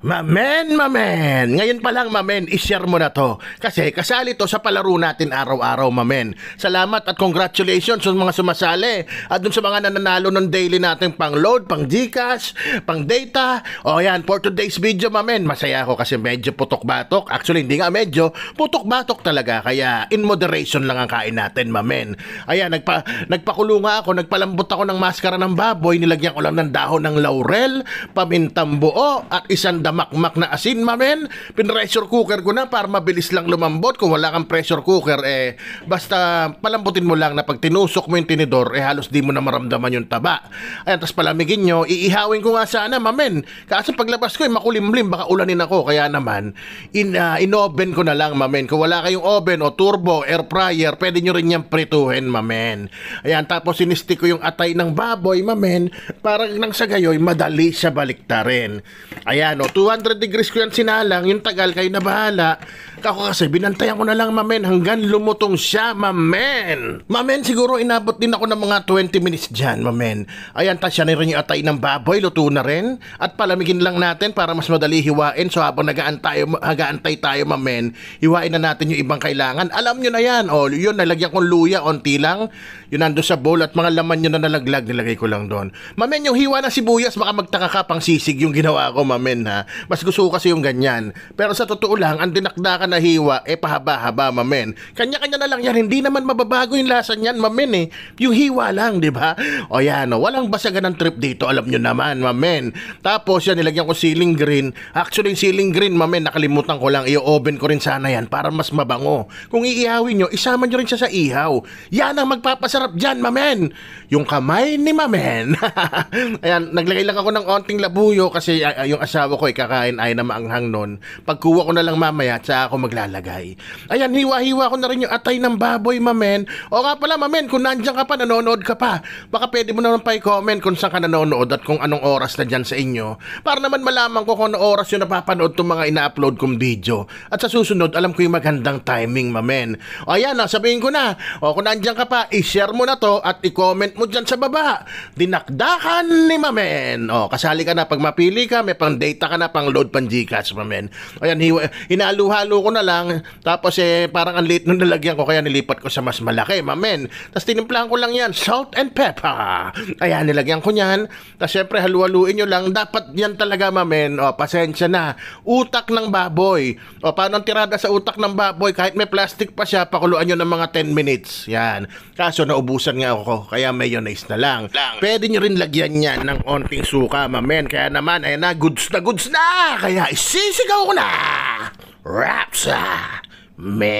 Mamen! Ngayon pa lang, mamen, ishare mo na to. Kasi kasali to sa palaro natin araw-araw, mamen. Salamat at congratulations sa mga sumasali. At dun sa mga nananalo ng daily natin pang-load, pang-Gcash, pang-data. O yan, for today's video, mamen, masaya ako kasi medyo putok-batok. Actually, hindi nga medyo, putok-batok talaga. Kaya in moderation lang ang kain natin, mamen. Ayan, nagpakulo nga ako, nagpalambot ako ng maskara ng baboy. Nilagyan ko lang ng dahon ng laurel, pamintang buo, at isang makmak na asin, mamen. Pin-pressure cooker ko na para mabilis lang lumambot. Kung wala kang pressure cooker, basta palambutin mo lang na pag tinusok mo yung tinidor, halos di mo na maramdaman yung taba. Ayan, tapos palamigin nyo, iihawin ko nga sana, mamen. Kaso paglabas ko, makulimlim, baka ulanin ako. Kaya naman, in-oven ko na lang, mamen. Kung wala kayong oven o turbo, air fryer, pwede nyo rin yung prituhin, mamen. Ayan, tapos sinistick ko yung atay ng baboy, mamen, para nang sa gayoy, madali siya baliktarin. Ayan, 200 degrees ko yan sinalang, yung tagal kayo na bahala. Kako kasi binantayan ko na lang, mamen, hanggang lumutong siya, mamen. Mamen, siguro inabot din ako ng mga 20 minutes dyan, mamen. Ayan, tasya na rin yung atay ng baboy, luto na rin. At palamigin lang natin para mas madali hiwain. So habang nag-aantay tayo, mamen, hiwain na natin yung ibang kailangan. Alam nyo na yan, yun, nalagyan kong luya, onti lang. Yun nando sa bowl at mga laman nyo na nalaglag, nilagay ko lang doon. Mamen, yung hiwa ng sibuyas, baka magtaka ka pang sisig yung ginawa ko, mamen, ha. Mas gusto ko kasi yung ganyan. Pero sa totoo lang, ang dinakdakan na hiwa, pahaba-haba, mamen. Kanya-kanya na lang yan. Hindi naman mababago yung lasa niyan, mamen, Yung hiwa lang, di ba? O yan, walang basagan ng trip dito. Alam nyo naman, mamen. Tapos yan, nilagyan ko ceiling green. Actually, ceiling green, mamen, nakalimutan ko lang. I-oven ko rin sana yan para mas mabango. Kung iihawin nyo, isama nyo rin siya sa ihaw. Yan ang magpapasarap dyan, mamen. Yung kamay ni mamen. Ayan, naglagay lang ako ng onting labuyo kasi yung asawa ko kakain ay na maanghang nun. Pagkuha ko na lang mamaya, tsaka ako maglalagay. Ayan, hiwa-hiwa ko na rin yung atay ng baboy, mamen. O nga pala, mamen, kung nandiyan ka pa, nanonood ka pa, baka pwede mo naman pa i-comment kung saan ka nanonood at kung anong oras na dyan sa inyo. Para naman malaman ko kung anong oras yung napapanood itong mga ina-upload kong video. At sa susunod, alam ko yung magandang timing, mamen. O ayan, sabihin ko na. O kung nandiyan ka pa, i-share mo na to at i-comment mo dyan sa baba. Dinakdakan ni mamen. O, kasali ka na. Pag mapili ka, may pang data ka na, pang load, pang Gcash, mamen. Ayan, hinalo-halo ko na lang. Tapos parang ang late nung nalagyan ko, kaya nilipat ko sa mas malaki, mamen. Tapos tinimplahan ko lang yan, salt and pepper. Ayan, nilagyan ko yan. Tapos syempre, halu-haluin nyo lang. Dapat yan talaga, mamen. O, pasensya na. Utak ng baboy. O, paano ang tirada sa utak ng baboy? Kahit may plastic pa siya, pakuluan nyo ng mga 10 minutes. Yan. Kaso naubusan nga ako, kaya mayonnaise na lang. Pwede nyo rin lagyan yan ng onting suka, mamen. Kaya naman, ayan na, goods na. Kaya isisigaw ko na. Raps, man.